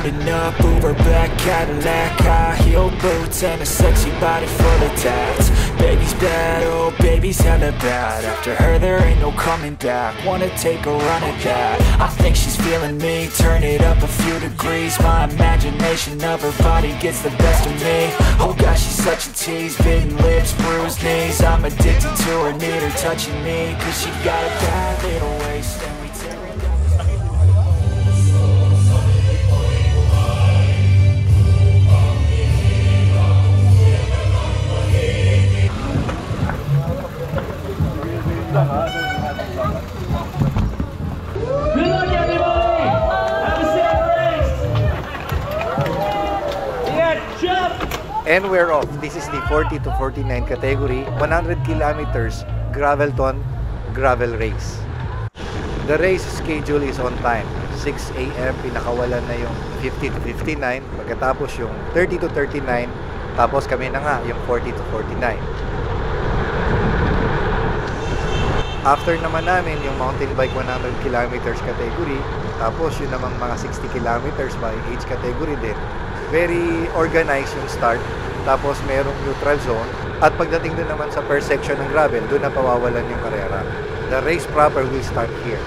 Holding up Uber black Cadillac, high heel boots and a sexy body full of tats. Baby's bad, oh baby's hella bad. After her there ain't no coming back. Wanna take a run at that. I think she's feeling me. Turn it up a few degrees. My imagination of her body gets the best of me. Oh gosh, she's such a tease. Bitten lips, bruised knees. I'm addicted to her, need her touching me. Cause she got a bad little waist and we tear it down. Good luck, everybody! Have a safe race! Yeah, jump! And we're off. This is the 40 to 49 category, 100 kilometers Gravelton gravel race. The race schedule is on time. 6 AM, pinakawalan na yung 50 to 59, pagkatapos yung 30 to 39, tapos kami na nga yung 40 to 49. After naman namin yung mountain bike 100 kilometers category, tapos yun namang mga 60 kilometers by age category din. Very organized yung start, tapos merong neutral zone, at pagdating din naman sa first section ng gravel, doon na pawawalan yung karera. The race proper will start here.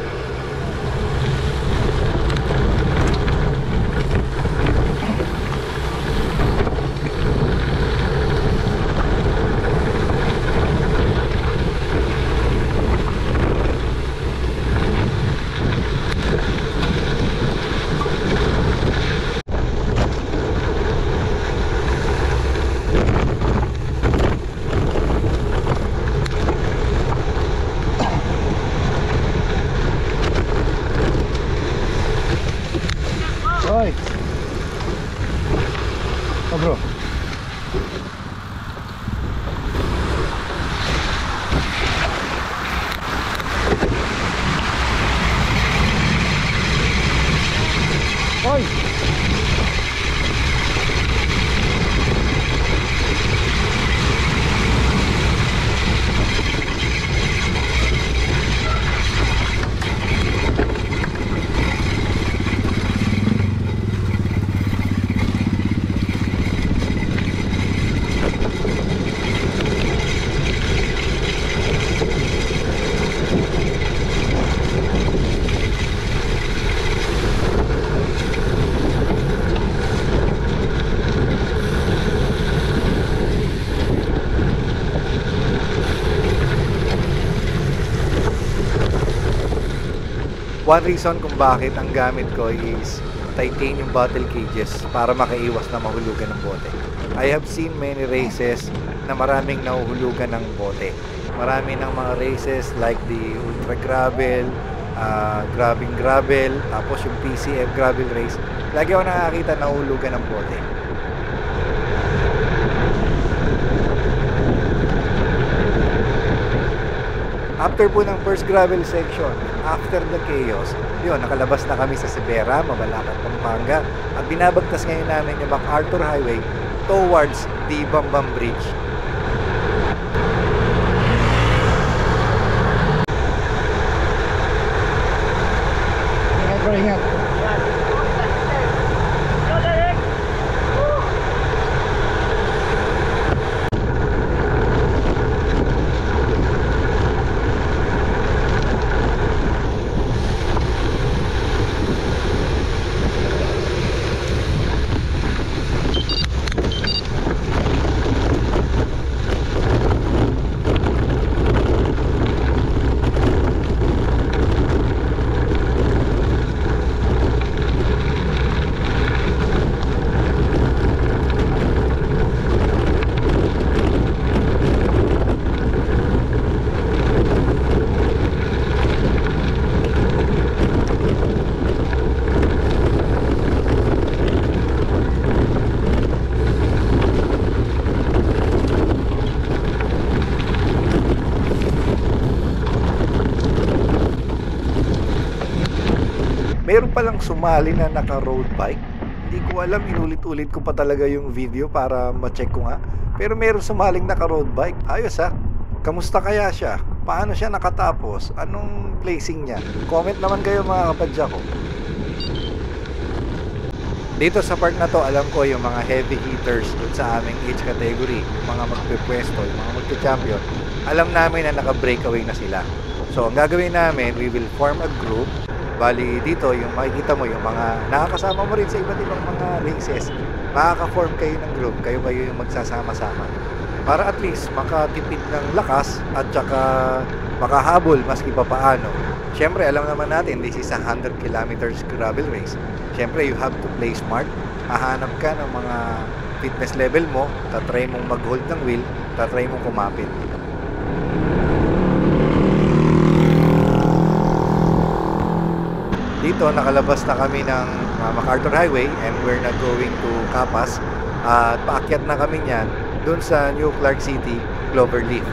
Hoy! Oh bro. Hoy! One reason kung bakit ang gamit ko is titanium bottle cages para makaiwas na mahulugan ng bote. I have seen many races na maraming nahuhulugan ng bote. Marami ng mga races like the Ultra Gravel, Grabbing Gravel, tapos yung PCF Gravel Race. Lagi ako nakakita nahuhulugan ng bote. After po ng first gravel section, after the chaos, yun, nakalabas na kami sa Sibera, Mabalacat, Pampanga, at binabagtas ngayon namin yung MacArthur Highway towards the Bambam Bridge. Ingat bro, ingat. Meron palang sumali na naka-road bike. Hindi ko alam, inulit-ulit ko pa talaga yung video para ma-check ko nga. Pero meron sumaling naka-road bike. Ayos ha. Kamusta kaya siya? Paano siya nakatapos? Anong placing niya? Comment naman kayo mga kapadya ko. Dito sa part na to, alam ko yung mga heavy hitters dun sa aming age category, yung mga magpipwesto, yung mga magti-champion, alam namin na naka-breakaway na sila. So, ang gagawin namin, we will form a group. Bali, dito, yung makikita mo, yung mga nakakasama mo rin sa iba't ibang mga races, makaka-form kayo ng group, kayo yung magsasama-sama. Para at least makatipid ng lakas at saka makahabol maski pa paano. Siyempre, alam naman natin, this is a 100 kilometers gravel race. Siyempre, you have to play smart. Hahanap ka ng mga fitness level mo, tatry mong mag-hold ng wheel, tatry mong kumapit. Dito, nakalabas na kami ng MacArthur Highway and we're not going to Capas. At paakyat na kami niyan doon sa New Clark City, Cloverleaf.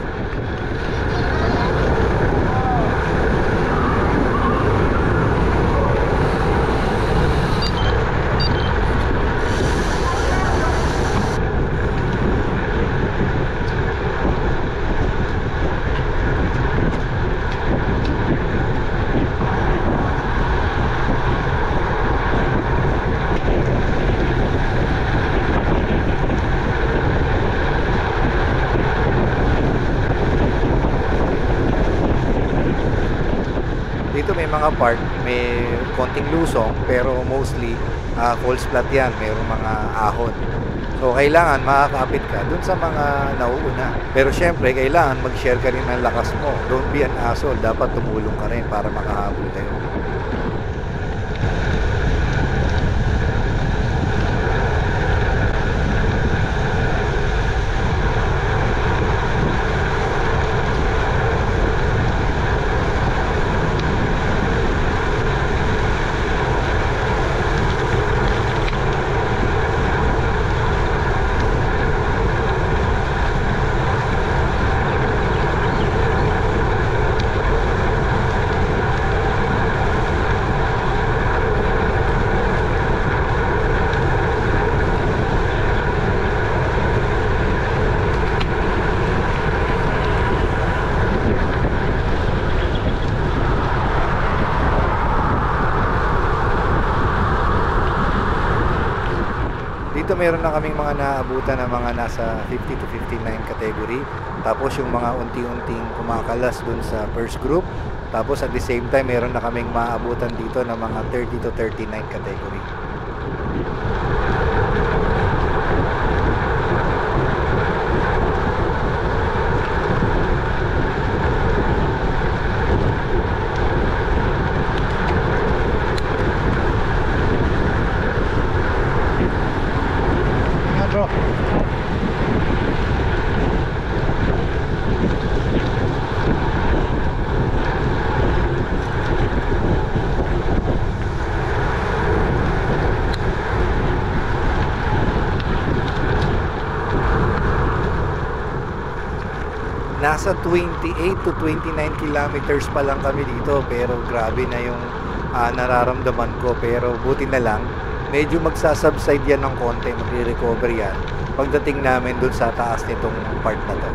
Dito may mga part, may konting lusong, pero mostly false flat yan, mayroong mga ahon. So kailangan makakapit ka dun sa mga nauuna. Pero syempre, kailangan mag-share ka rin ng lakas mo. Don't be an asshole, dapat tumulong ka rin para makahabol kayo. Dito meron na kaming mga naabutan na mga nasa 50 to 59 category. Tapos yung mga unti-unting kumakalas dun sa first group. Tapos at the same time meron na kaming maabutan dito na mga 30 to 39 category. Nasa 28 to 29 kilometers pa lang kami dito, pero grabe na yung nararamdaman ko. Pero buti na lang, medyo magsasubside yan ng konti, magre-recover yan pagdating namin dun sa taas nitong part na to.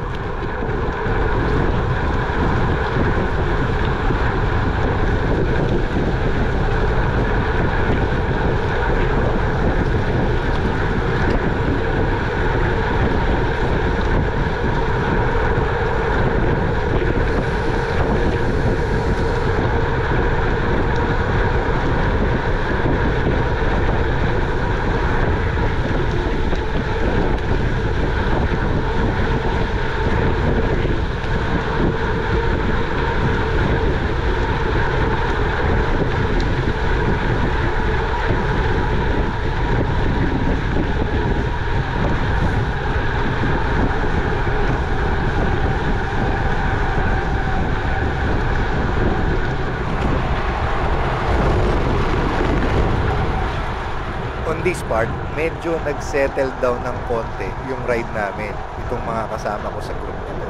On this part, medyo nag-settle down ng konti yung ride namin, itong mga kasama ko sa group na to.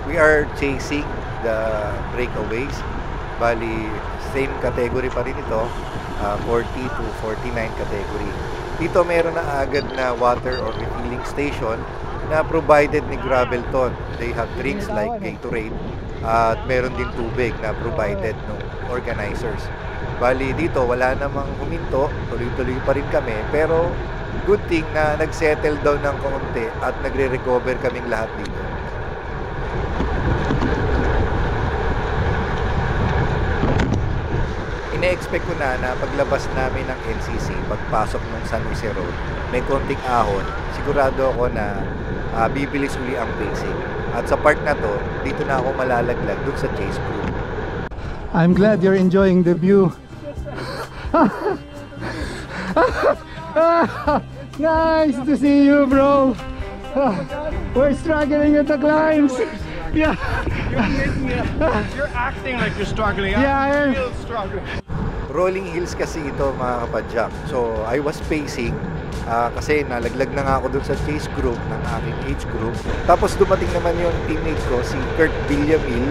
We are chasing the breakaways. Bali, same category pa rin ito, 40 to 49 category. Dito meron na agad na water or refilling station na provided ni Gravelton. They have drinks like Gatorade at meron din tubig na provided ng organizers. Bali dito wala namang huminto, tuloy-tuloy pa rin kami, pero good thing na nag-settle down ng konti at nagre-recover kaming lahat dito. Ine-expect ko na paglabas namin ng NCC, pagpasok ng San Jose Road, may konting ahon, sigurado ako na bibilis uli ang pacing. At sa part na to, dito na ako malalaglag dun sa chase crew. I'm glad you're enjoying the view. Nice to see you, bro. We're struggling with the climbs. Yeah. You're acting like you're struggling. Yeah, I am. Still struggling. Rolling hills kasi ito mga kapadyak. So I was pacing kasi nalaglag na nga ako dun sa chase group ng aking age group. Tapos dumating naman yung teammate ko, si Kurt Villamil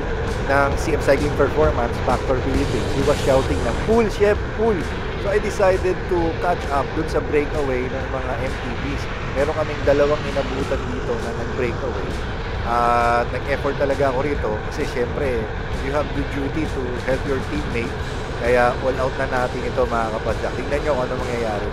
ng CF Cycling Performance, Factor Philippines. He was shouting na, "Pull, chef, pull!" So I decided to catch up dun sa breakaway ng mga MTBs. Meron kaming dalawang inabutan dito na nag-breakaway. At nag-effort talaga ako rito kasi syempre you have the duty to help your teammate. Kaya all out na natin ito mga kapadyak. Tingnan nyo kung ano mangyayari.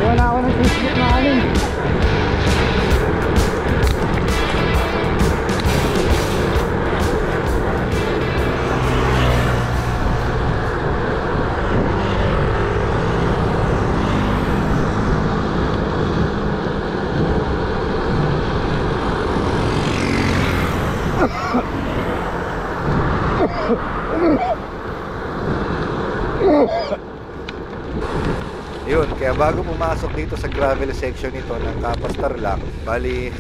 Wala ako ng Facebook na anin. Yun, kaya bago pumasok dito sa gravel section nito ng Kapas Tarlac, bali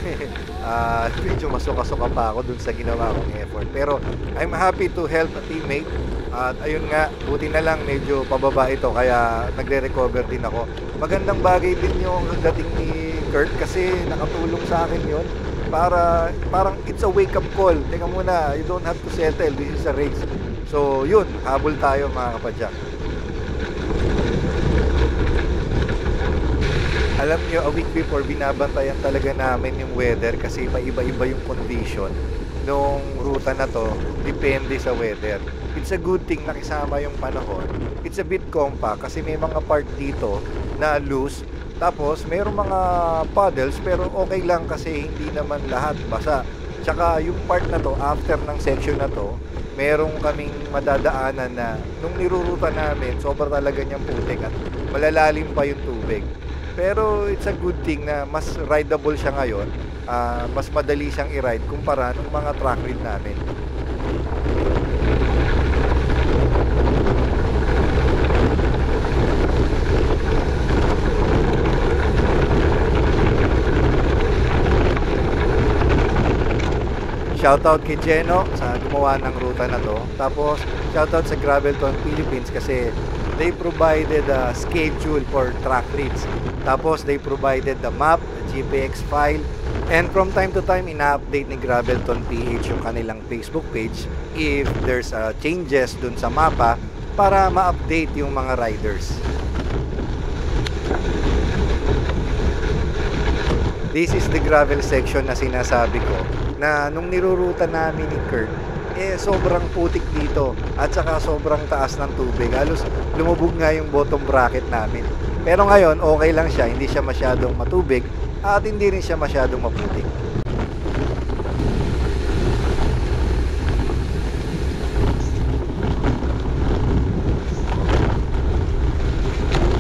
medyo masuka-suka pa ako dun sa ginawa kong effort. Pero I'm happy to help a teammate. At ayun nga, buti na lang medyo pababa ito kaya nagre-recover din ako. Magandang bagay din yung dating ni Kurt kasi nakatulong sa akin yun. Parang it's a wake-up call. Teka muna, you don't have to settle. This is a race. So yun, habol tayo mga kapadyak. Alam nyo, a week before, binabantayan talaga namin yung weather kasi paiba-iba yung condition nung ruta na to, depende sa weather. It's a good thing nakisama yung panahon. It's a bit compact kasi may mga part dito na loose. Tapos, mayroong mga puddles pero okay lang kasi hindi naman lahat basa. Tsaka yung part na to, after ng section na to, merong kaming madadaanan na nung niruruta namin, sobra talaga niyang putik at malalalim pa yung tubig. Pero it's a good thing na mas rideable siya ngayon, mas madali siyang i-ride kumpara ng mga track ride namin. Shoutout kay Geno sa gumawa ng ruta na to. Tapos shoutout sa Gravelton Philippines kasi they provided a schedule for track rides. Tapos they provided the map, the GPX file, and from time to time ina-update ni Gravelton PH yung kanilang Facebook page if there's changes dun sa mapa para ma-update yung mga riders. This is the gravel section na sinasabi ko na nung niruruta namin ni Kurt, sobrang putik dito at saka sobrang taas ng tubig. Halos lumubog nga yung bottom bracket namin. Pero ngayon, okay lang siya. Hindi siya masyadong matubig at hindi rin siya masyadong maputik.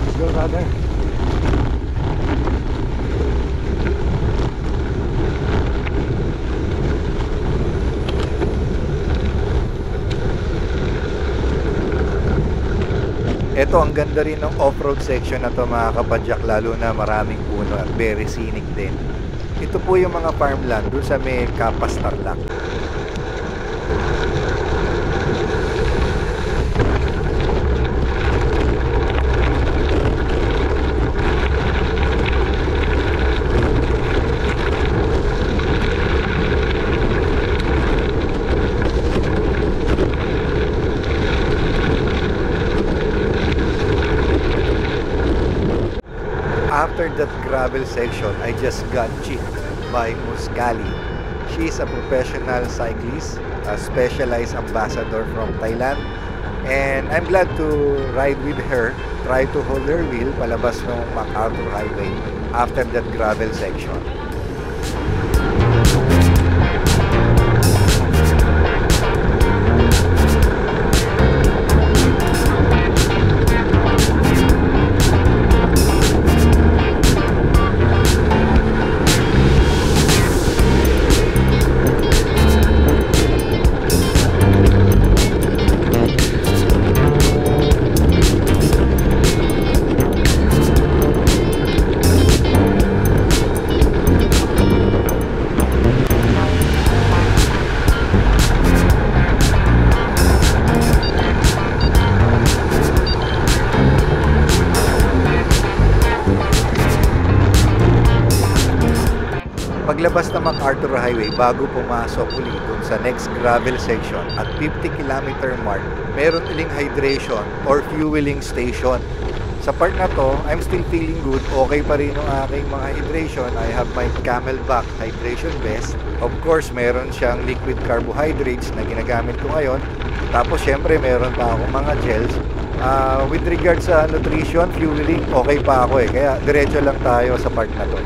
Let's go, brother. Ito, ang ganda rin ng off-road section na to mga kapadyak, lalo na maraming puno at very scenic din. Ito po yung mga farmland dun sa may Kapas Tarlac. that gravel section, I just got chipped by Muscali. She's a professional cyclist, a specialized ambassador from Thailand. And I'm glad to ride with her, try to hold her wheel palabas ng MacArthur Highway after that gravel section. Paglabas ng MacArthur Highway, bago pumasok ulit dun sa next gravel section at 50-kilometer mark, meron uling hydration or fueling station. Sa part na to, I'm still feeling good. Okay pa rin yung aking mga hydration. I have my Camelback hydration vest. Of course, meron siyang liquid carbohydrates na ginagamit ko ngayon. Tapos, syempre, meron pa akong mga gels. With regards sa nutrition, fueling, okay pa ako eh. Kaya, diretso lang tayo sa part na to.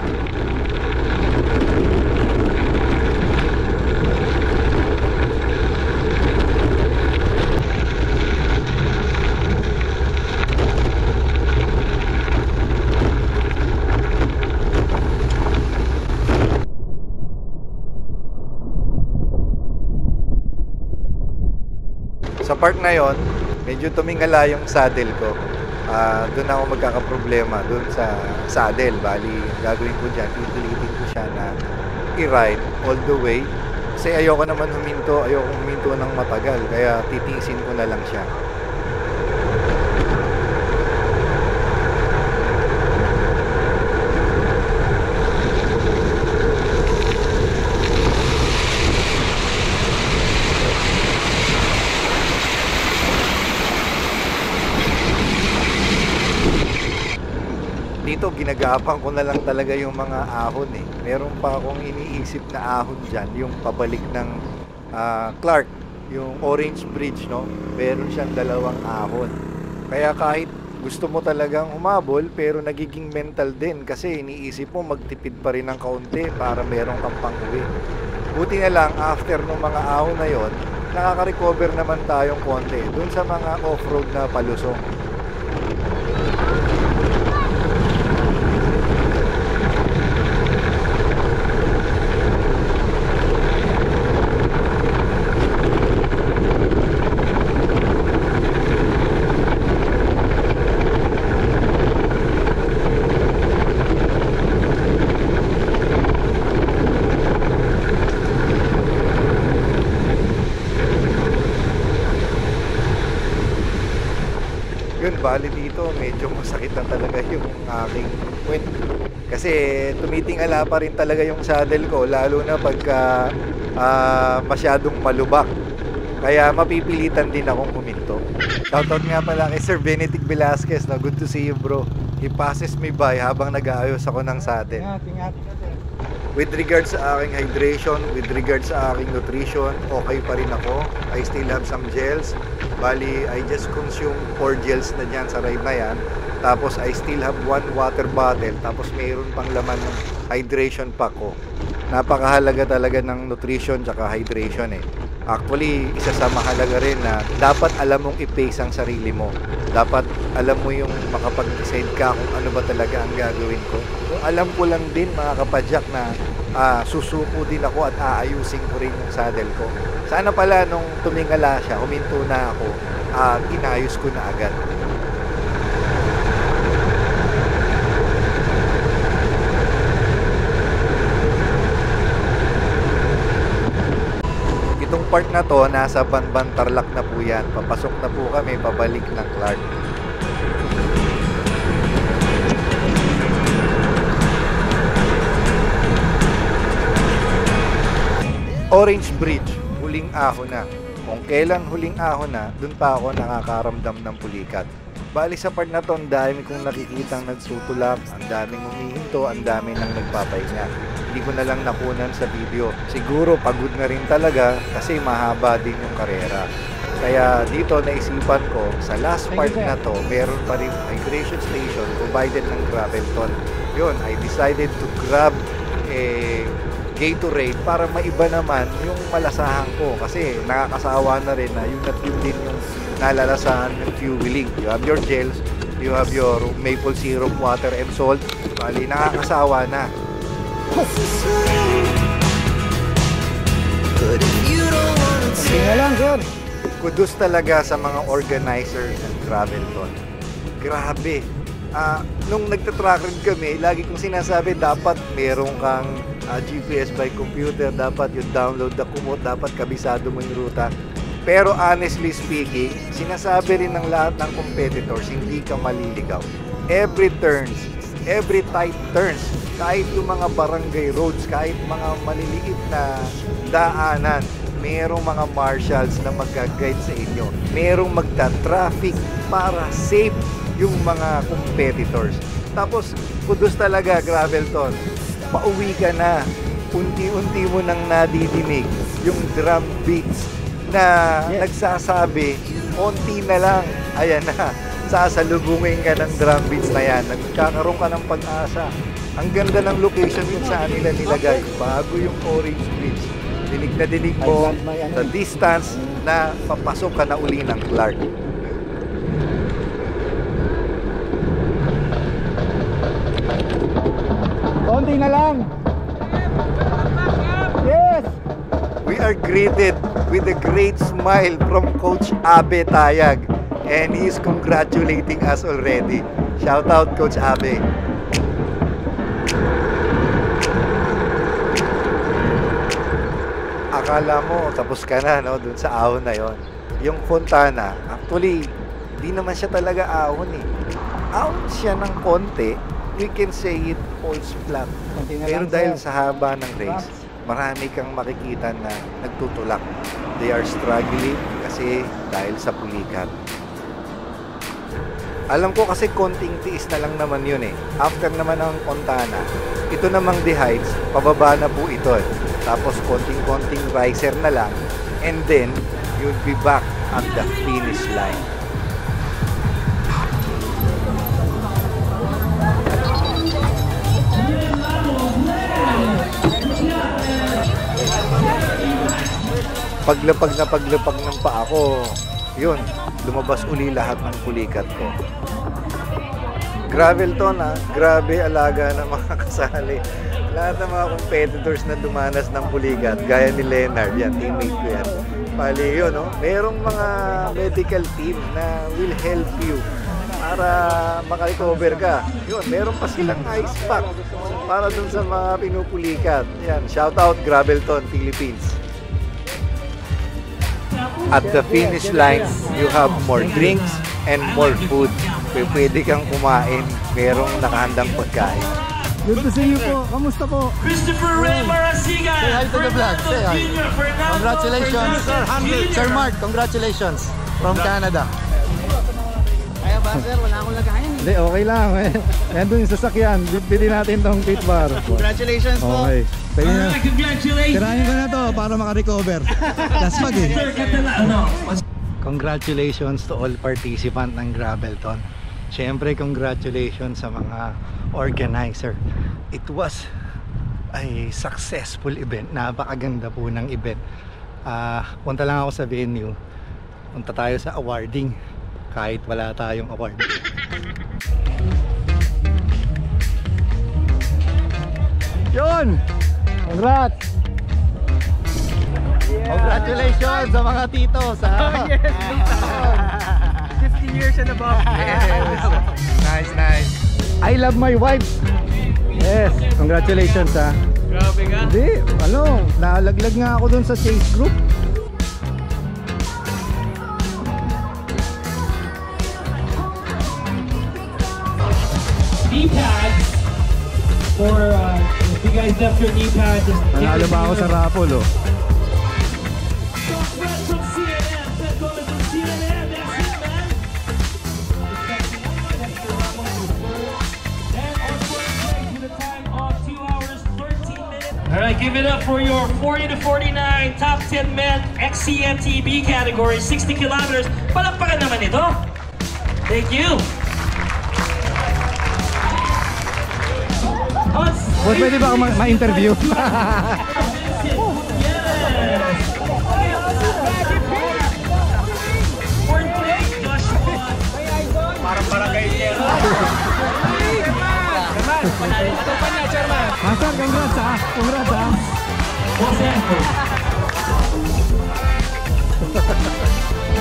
Sa part na yon, medyo tumingala yung saddle ko. Doon ako magkakaproblema doon sa saddle. Bali, gagawin ko dyan, pipilitin ko siya na i-ride all the way. Kasi ayoko naman huminto ng matagal. Kaya titiisin ko na lang siya. Dito, ginagapang ko na lang talaga yung mga ahon eh. Meron pa akong iniisip na ahon dyan, yung pabalik ng Clark, yung Orange Bridge, no? Meron siyang dalawang ahon. Kaya kahit gusto mo talagang humabol, pero nagiging mental din kasi iniisip mo magtipid pa rin ng kaunti para meron kang pang-uwi. Buti na lang, after ng mga ahon na yon, nakaka-recover naman tayong konti dun sa mga off-road na palusong. Bali dito, medyo masakit na talaga yung aking puwet. Kasi tumitingala pa rin talaga yung saddle ko, lalo na pagka masyadong malubak. Kaya mapipilitan din akong huminto. Shoutout nga pala kay Sir Benedict Velasquez. No? Good to see you, bro. He passes me by habang nag-aayos ako ng saddle. With regards sa aking hydration, with regards sa aking nutrition, okay pa rin ako. I still have some gels. Bali, I just consume 4 gels na dyan sa ride na yan. Tapos, I still have 1 water bottle. Tapos, mayroon pang laman ng hydration pack ko. Napakahalaga talaga ng nutrition tsaka hydration eh. Actually, isa sa mahalaga rin na dapat alam mong i-pace ang sarili mo. Dapat alam mo yung makapag-decide ka kung ano ba talaga ang gagawin ko. Kung alam ko lang din mga kapadyak na susuko din ako at aayusin ko rin yung saddle ko. Sana pala nung tumingala siya, huminto na ako, inayos ko na agad. Itong part na to, nasa Banban Tarlac na po yan. Papasok na po kami, pabalik ng Clark. Orange Bridge, huling ahon na. Kung kailan huling ahon na, dun pa ako nakakaramdam ng pulikat. Bali sa part na to, ang dami kong nakikitang nagtutulak, ang daming humihinto, ang dami nang nagpapahinga. Hindi ko na lang nakunan sa video. Siguro pagod na rin talaga kasi mahaba din yung karera. Kaya dito naisipan ko, sa last part na to, meron pa rin hydration station provided ng Gravelton. Yun, I decided to grab Gatorade para maiba naman yung malasahan ko kasi nakakasawa na rin na yung natune din yung nalalasahan ng fueling. You have your gels, you have your maple syrup, water and salt. Bali, nakakasawa na. Okay na lang, sir. Kudos talaga sa mga organizer ng Gravelton. Grabe. Nung nagtatrack rin kami, lagi kong sinasabi dapat meron kang GPS by computer, dapat yung download the kumot, dapat kabisado mo yung ruta. Pero honestly speaking, sinasabi rin ng lahat ng competitors, hindi ka maliligaw. Every turns, every tight turns, kahit yung mga barangay roads, kahit mga maliliit na daanan, merong mga marshals na mag-guide sa inyo. Merong magta-traffic para safe yung mga competitors. Tapos, kudos talaga, Gravelton. Pauwi ka na. Unti-unti mo nang nadidinig yung drum beats na nagsasabi, konti na lang. Ayan na. Sasalubungin ka ng drum beats na yan. Nagkakaroon ka ng pag-asa. Ang ganda ng location kung saan nila nilagay. Bago yung Orange Bridge. Dinig na dinig mo sa distance na papasok ka na uli ng Clark. Konti na lang. Yes! We are greeted with a great smile from Coach Abe Tayag, and he is congratulating us already. Shout out, Coach Abe. Akala mo tapos ka na, no, dun sa ahon na yon. Yung Fontana, actually, di naman siya talaga ahon eh. Ahon siya ng konti. We can say it falls flat. Pero dahil sa haba ng race, marami kang makikita na nagtutulak. They are struggling kasi dahil sa pulikat. Alam ko kasi konting tiis na lang naman yun eh. After naman ng Fontana, ito namang The Heights, pababa na po ito eh. Tapos konting-konting riser na lang, and then you'll be back at the finish line. Paglapag ng paa ko, yun, lumabas uli lahat ng pulikat ko. Gravelton grabe alaga ng mga kasali. Lahat ng mga competitors na dumanas ng pulikat, gaya ni Leonard, yan, teammate ko yan. Bali yun, no? Merong mga medical team na will help you para makarecover ka. Yun, meron pa silang ice pack para dun sa mga pinupulikat. Yan, shout out Gravelton, Philippines. At the finish line, you have more drinks and more food. Pwede kang kumain, merong nakahandang pagkain. Good to see you po. Kamusta po? Christopher Ray Marasigan. Say hi to the vlog. Say hi. Congratulations. Sir Mark, congratulations from Canada. Kaya ba sir, wala akong lagayan. Hindi, okay lang. Yan doon yung sasakyan. Bitbitin natin tong pit bar. Congratulations po. Okay. Pwede na. Congratulations. Tirahin ko na to para makarecover. Laspag eh. Sir, ano? Congratulations to all participants ng Gravelton. Siyempre, congratulations sa mga organizer. It was a successful event. Napakaganda po ng event. Punta lang ako sa venue. Punta tayo sa awarding kahit wala tayong award. Yun! Congrats! Congratulations sa mga titos. Yes, 15 years and above. Nice, nice. I love my wife. Yes, congratulations ha. Grabe ka. Hindi, nalaglag nga ako dun sa Chase Group. Knee pads for if you guys left your knee pads. Nanalo ba ako sa raffle oh? From Seattle. give it up for your 40 to 49 top 10 men XCMTB category, 60 kilometers. Palakpakan naman ito. Thank you. Boss, pwede ba ako ma-interview? Master, congrats ha! Congrats ha!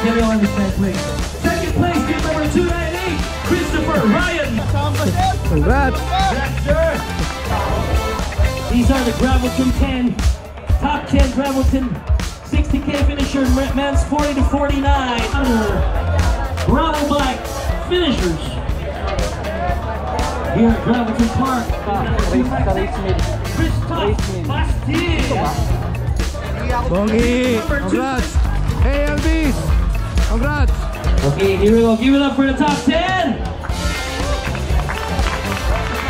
Get on the second place. Second place, team number 298, Christopher Ryan. Congrats! Yes, sir. These are the Gravelton 10, top 10 Gravelton 60K finisher, men's 40 to 49 gravel bike finishers. Here at Gravelton Park, Christoph Bastille. Bongi! Congrats! Hey Elvis! Congrats! Okay, here we go. Give it up for the top 10.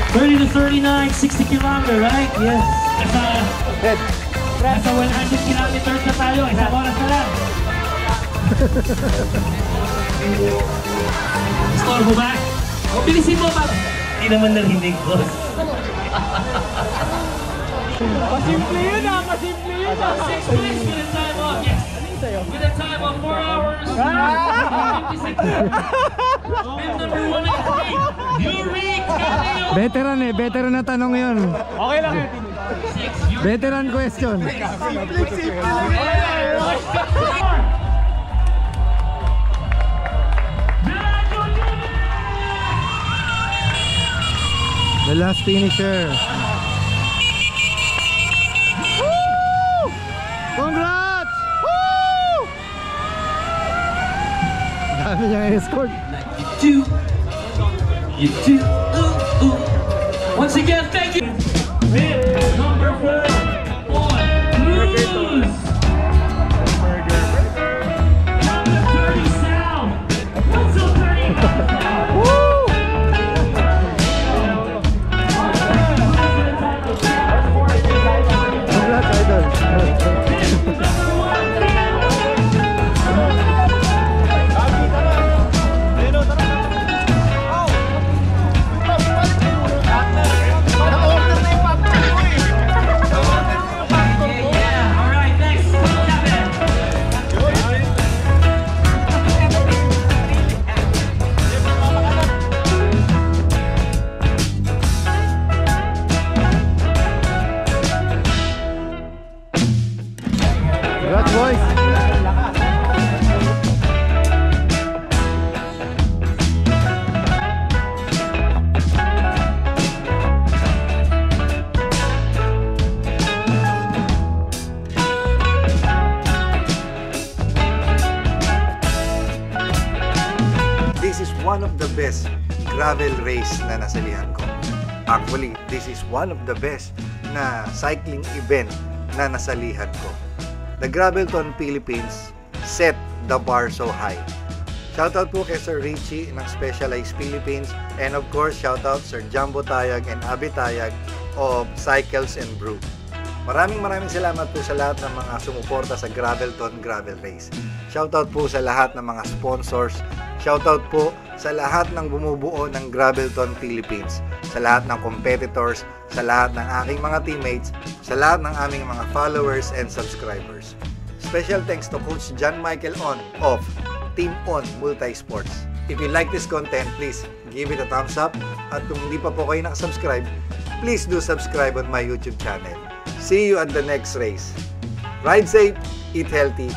30 to 39, 60 kilometer, right? Yes. Nasa 100 kilometers na tayo. Isang oras na lang. Storbo ba? O, bilisin mo ba? Hindi naman narinig, boss. Masimple yun ah! Masimple yun ah! 6 place with a time of, yes. With a time of 4 hours, 56 minutes. Bib number 193, Yuri Canio. Veteran eh, veteran na tanong yun. Okay lang yun. Veteran question. The last finisher. Woo! Congrats! Woo! Dami niyang escort. You do. Once again, thank you. Bib number 4, Luz. Number 30, Sal. What's up, 30? Woo! Congrats, idol. Congrats, boys. This is one of the best gravel race na nasalihan ko. Actually, this is one of the best na cycling event na nasalihan ko. The Gravelton Philippines set the bar so high. Shoutout po kay Sir Richie ng Specialized Philippines, and of course shoutout Sir Jumbo Tayag and Abi Tayag of Cycles and Brew. Maraming salamat po sa lahat ng mga sumuporta sa Gravelton Gravel Race. Shoutout po sa lahat ng mga sponsors. Shoutout po sa lahat ng bumubuo ng Gravelton Philippines, sa lahat ng competitors, sa lahat ng aking mga teammates, sa lahat ng aming mga followers and subscribers. Special thanks to Coach John Michael On of Team On Multisports. If you like this content, please give it a thumbs up. At kung hindi pa po kayo nakasubscribe, please do subscribe on my YouTube channel. See you at the next race. Ride safe, eat healthy.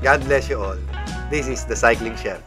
God bless you all. This is the Cycling Chef.